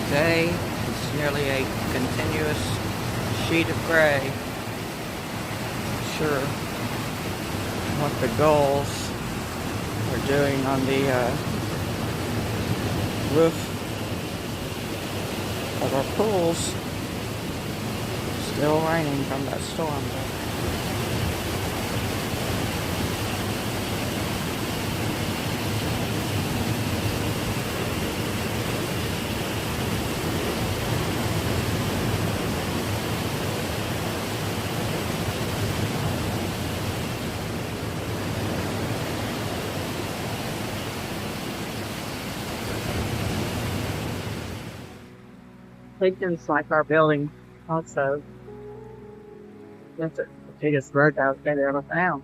day. It's nearly a continuous sheet of gray. Not sure what the gulls are doing on the roof of our pools. Still raining from that storm though. Lincoln's like our building also. That's the biggest birdhouse I've ever found.